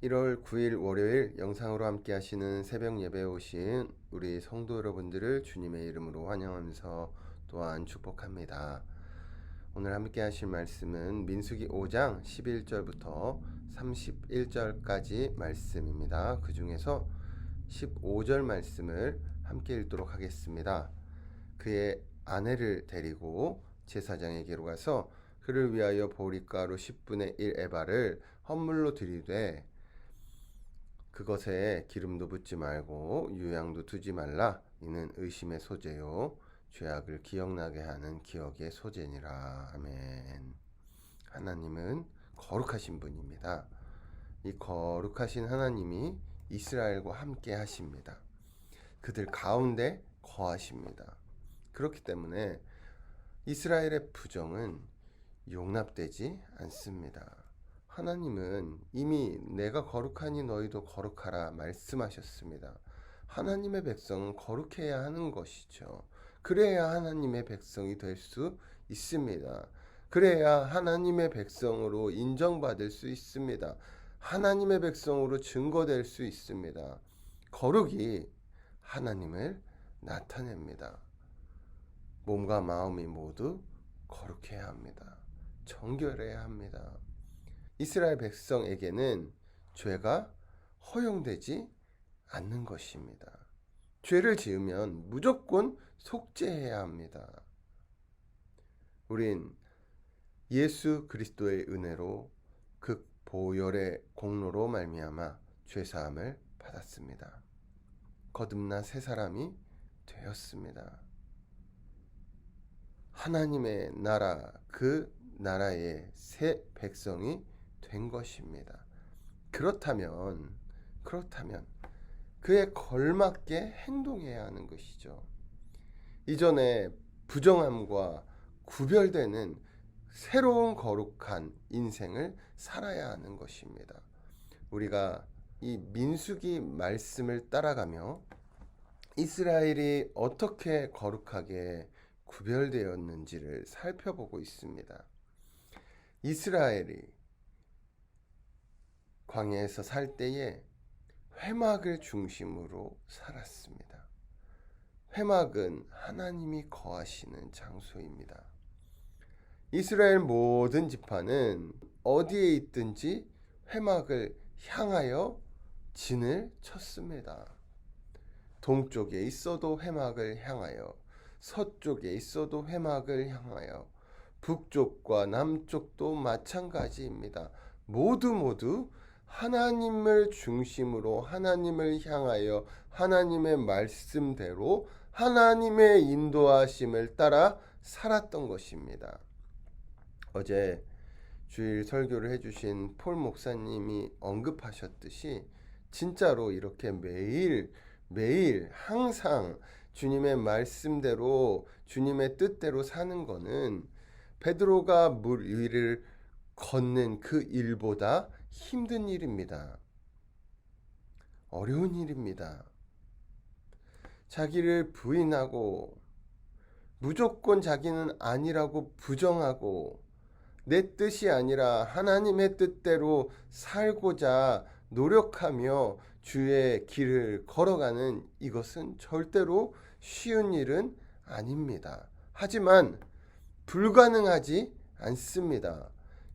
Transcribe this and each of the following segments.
1월 9일 월요일 영상으로 함께 하시는 새벽 예배에 오신 우리 성도 여러분들을 주님의 이름으로 환영하면서 또한 축복합니다. 오늘 함께 하실 말씀은 민수기 5장 11절부터 31절까지 말씀입니다. 그 중에서 15절 말씀을 함께 읽도록 하겠습니다. 그의 아내를 데리고 제사장에게로 가서 그를 위하여 보리가루 10분의 1 에바를 헌물로 드리되 그것에 기름도 붓지 말고 유향도 두지 말라. 이는 의심의 소재요 죄악을 기억나게 하는 기억의 소재니라. 아멘. 하나님은 거룩하신 분입니다. 이 거룩하신 하나님이 이스라엘과 함께 하십니다. 그들 가운데 거하십니다. 그렇기 때문에 이스라엘의 부정은 용납되지 않습니다. 하나님은 이미 내가 거룩하니 너희도 거룩하라 말씀하셨습니다. 하나님의 백성은 거룩해야 하는 것이죠. 그래야 하나님의 백성이 될 수 있습니다. 그래야 하나님의 백성으로 인정받을 수 있습니다. 하나님의 백성으로 증거될 수 있습니다. 거룩이 하나님을 나타냅니다. 몸과 마음이 모두 거룩해야 합니다. 정결해야 합니다. 이스라엘 백성에게는 죄가 허용되지 않는 것입니다. 죄를 지으면 무조건 속죄해야 합니다. 우린 예수 그리스도의 은혜로 그 보혈의 공로로 말미암아 죄사함을 받았습니다. 거듭나 새 사람이 되었습니다. 하나님의 나라, 그 나라의 새 백성이 된 것입니다. 그렇다면 그에 걸맞게 행동해야 하는 것이죠. 이전에 부정함과 구별되는 새로운 거룩한 인생을 살아야 하는 것입니다. 우리가 이 민수기 말씀을 따라가며 이스라엘이 어떻게 거룩하게 구별되었는지를 살펴보고 있습니다. 이스라엘이 광야에서 살 때에 회막을 중심으로 살았습니다. 회막은 하나님이 거하시는 장소입니다. 이스라엘 모든 지파는 어디에 있든지 회막을 향하여 진을 쳤습니다. 동쪽에 있어도 회막을 향하여, 서쪽에 있어도 회막을 향하여, 북쪽과 남쪽도 마찬가지입니다. 모두 하나님을 중심으로 하나님을 향하여 하나님의 말씀대로 하나님의 인도하심을 따라 살았던 것입니다. 어제 주일 설교를 해주신 폴 목사님이 언급하셨듯이 진짜로 이렇게 매일 항상 주님의 말씀대로 주님의 뜻대로 사는 것은 베드로가 물 위를 걷는 그 일보다 힘든 일입니다. 어려운 일입니다. 자기를 부인하고 무조건 자기는 아니라고 부정하고 내 뜻이 아니라 하나님의 뜻대로 살고자 노력하며 주의 길을 걸어가는 이것은 절대로 쉬운 일은 아닙니다. 하지만 불가능하지 않습니다.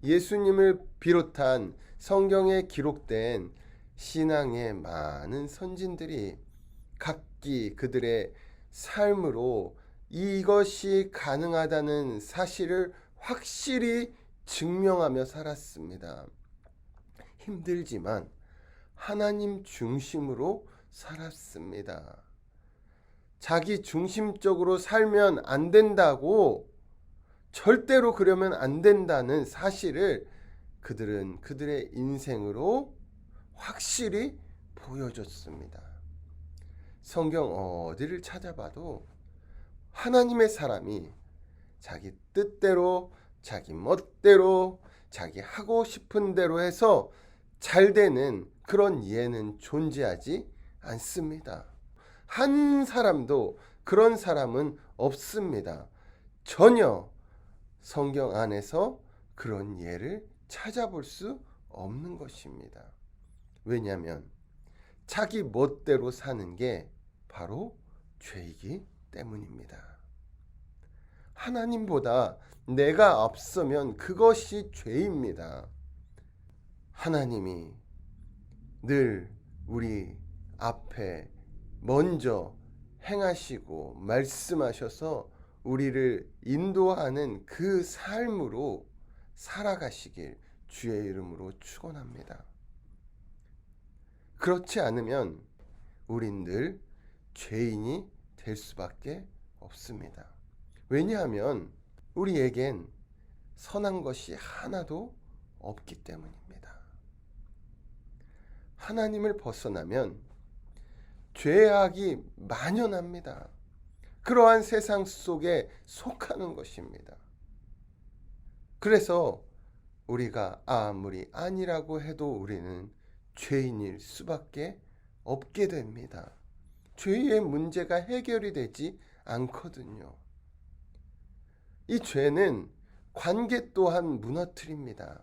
예수님을 비롯한 성경에 기록된 신앙의 많은 선진들이 각기 그들의 삶으로 이것이 가능하다는 사실을 확실히 증명하며 살았습니다. 힘들지만 하나님 중심으로 살았습니다. 자기 중심적으로 살면 안 된다고, 절대로 그러면 안 된다는 사실을 그들은 그들의 인생으로 확실히 보여줬습니다. 성경 어디를 찾아봐도 하나님의 사람이 자기 뜻대로, 자기 멋대로, 자기 하고 싶은 대로 해서 잘 되는 그런 예는 존재하지 않습니다. 한 사람도 그런 사람은 없습니다. 전혀 성경 안에서 그런 예를 찾아볼 수 없는 것입니다. 왜냐하면 자기 멋대로 사는 게 바로 죄이기 때문입니다. 하나님보다 내가 앞서면 그것이 죄입니다. 하나님이 늘 우리 앞에 먼저 행하시고 말씀하셔서 우리를 인도하는 그 삶으로 살아가시길 주의 이름으로 축원합니다. 그렇지 않으면 우린 늘 죄인이 될 수밖에 없습니다. 왜냐하면 우리에겐 선한 것이 하나도 없기 때문입니다. 하나님을 벗어나면 죄악이 만연합니다. 그러한 세상 속에 속하는 것입니다. 그래서 우리가 아무리 아니라고 해도 우리는 죄인일 수밖에 없게 됩니다. 죄의 문제가 해결이 되지 않거든요. 이 죄는 관계 또한 무너뜨립니다.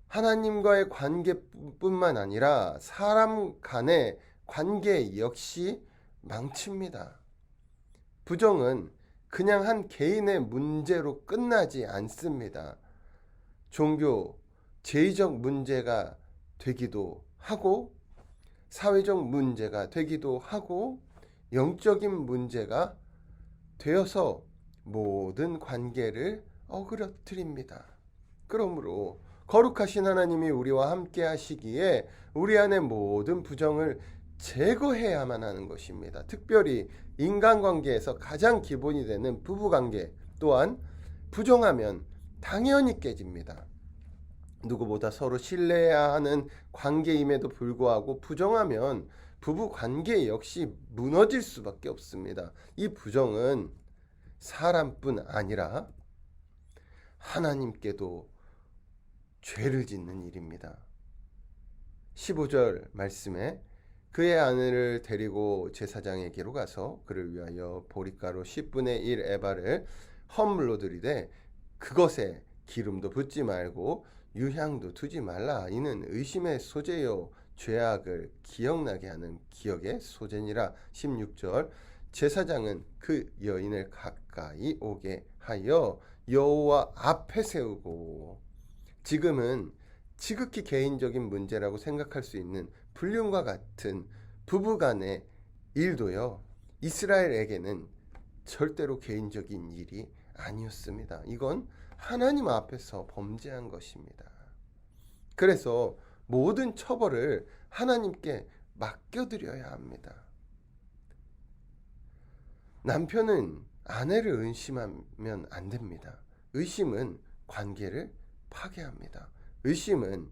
하나님과의 관계뿐만 아니라 사람 간의 관계 역시 망칩니다. 부정은 그냥 한 개인의 문제로 끝나지 않습니다. 종교, 제의적 문제가 되기도 하고 사회적 문제가 되기도 하고 영적인 문제가 되어서 모든 관계를 어그러뜨립니다. 그러므로 거룩하신 하나님이 우리와 함께 하시기에 우리 안의 모든 부정을 제거해야만 하는 것입니다. 특별히 인간관계에서 가장 기본이 되는 부부관계 또한 부정하면 당연히 깨집니다. 누구보다 서로 신뢰해야 하는 관계임에도 불구하고 부정하면 부부관계 역시 무너질 수밖에 없습니다. 이 부정은 사람뿐 아니라 하나님께도 죄를 짓는 일입니다. 15절 말씀에 그의 아내를 데리고 제사장에게로 가서 그를 위하여 보리가루 10분의 1 에바를 헌물로 드리되 그것에 기름도 붓지 말고 유향도 두지 말라. 이는 의심의 소재요 죄악을 기억나게 하는 기억의 소재니라. 16절 제사장은 그 여인을 가까이 오게 하여 여호와 앞에 세우고 지금은 지극히 개인적인 문제라고 생각할 수 있는 불륜과 같은 부부간의 일도요 이스라엘에게는 절대로 개인적인 일이 아니었습니다. 이건 하나님 앞에서 범죄한 것입니다. 그래서 모든 처벌을 하나님께 맡겨드려야 합니다. 남편은 아내를 의심하면 안 됩니다. 의심은 관계를 파괴합니다. 의심은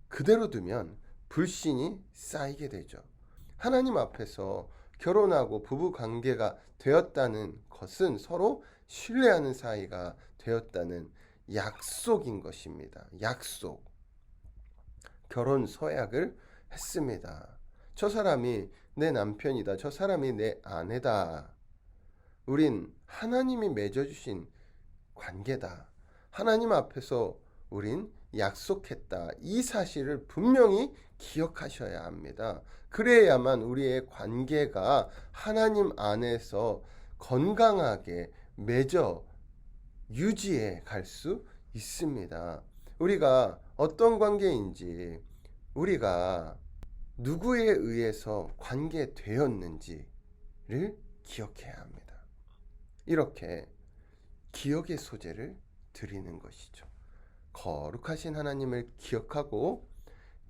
그대로 두면 불신이 쌓이게 되죠. 하나님 앞에서 결혼하고 부부 관계가 되었다는 것은 서로 신뢰하는 사이가 되었다는 약속인 것입니다. 약속. 결혼 서약을 했습니다. 저 사람이 내 남편이다. 저 사람이 내 아내다. 우린 하나님이 맺어주신 관계다. 하나님 앞에서 우린 약속했다. 이 사실을 분명히 기억하셔야 합니다. 그래야만 우리의 관계가 하나님 안에서 건강하게 맺어 유지해 갈 수 있습니다. 우리가 어떤 관계인지, 우리가 누구에 의해서 관계되었는지를 기억해야 합니다. 이렇게 기억의 소재를 드리는 것이죠. 거룩하신 하나님을 기억하고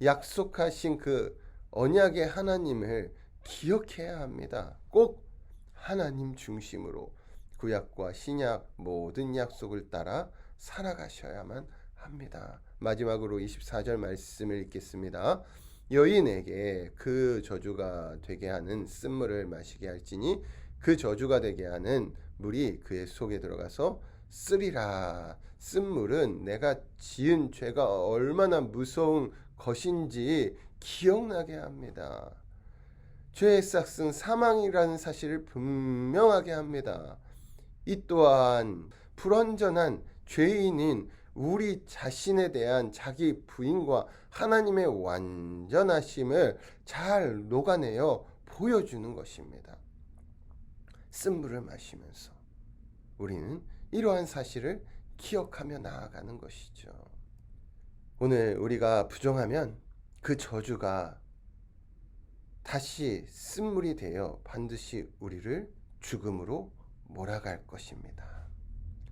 약속하신 그 언약의 하나님을 기억해야 합니다. 꼭 하나님 중심으로 구약과 신약 모든 약속을 따라 살아가셔야만 합니다. 마지막으로 24절 말씀을 읽겠습니다. 여인에게 그 저주가 되게 하는 쓴물을 마시게 할지니 그 저주가 되게 하는 물이 그의 속에 들어가서 쓰리라. 쓴물은 내가 지은 죄가 얼마나 무서운 것인지 기억나게 합니다. 죄의 싹은 사망이라는 사실을 분명하게 합니다. 이 또한 불완전한 죄인인 우리 자신에 대한 자기 부인과 하나님의 완전하심을 잘 녹아내어 보여주는 것입니다. 쓴물을 마시면서 우리는 이러한 사실을 기억하며 나아가는 것이죠. 오늘 우리가 부정하면 그 저주가 다시 쓴물이 되어 반드시 우리를 죽음으로 몰아갈 것입니다.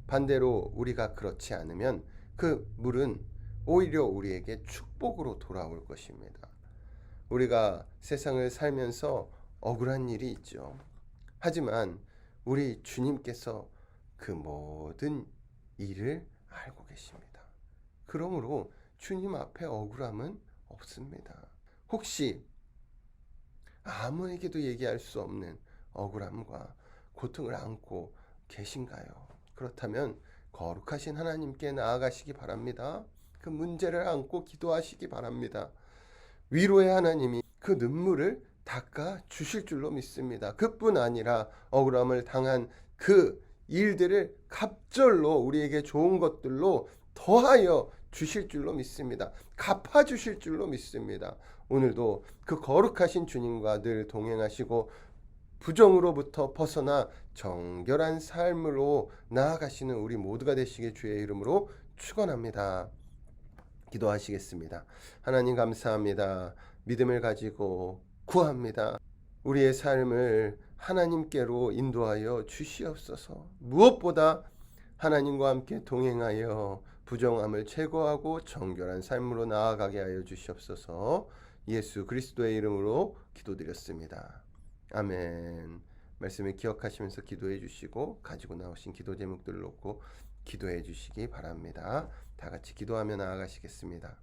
반대로 우리가 그렇지 않으면 그 물은 오히려 우리에게 축복으로 돌아올 것입니다. 우리가 세상을 살면서 억울한 일이 있죠. 하지만 우리 주님께서 그 모든 일을 알고 계십니다. 그러므로 주님 앞에 억울함은 없습니다. 혹시 아무에게도 얘기할 수 없는 억울함과 고통을 안고 계신가요? 그렇다면 거룩하신 하나님께 나아가시기 바랍니다. 그 문제를 안고 기도하시기 바랍니다. 위로의 하나님이 그 눈물을 닦아 주실 줄로 믿습니다. 그뿐 아니라 억울함을 당한 그 일들을 갑절로 우리에게 좋은 것들로 더하여 주실 줄로 믿습니다. 갚아 주실 줄로 믿습니다. 오늘도 그 거룩하신 주님과 늘 동행하시고 부정으로부터 벗어나 정결한 삶으로 나아가시는 우리 모두가 되시길 주의 이름으로 축원합니다. 기도하시겠습니다. 하나님 감사합니다. 믿음을 가지고 구합니다. 우리의 삶을 하나님께로 인도하여 주시옵소서. 무엇보다 하나님과 함께 동행하여 부정함을 제거하고 정결한 삶으로 나아가게 하여 주시옵소서. 예수 그리스도의 이름으로 기도드렸습니다. 아멘. 말씀을 기억하시면서 기도해 주시고 가지고 나오신 기도 제목들을 놓고 기도해 주시기 바랍니다. 다 같이 기도하며 나아가시겠습니다.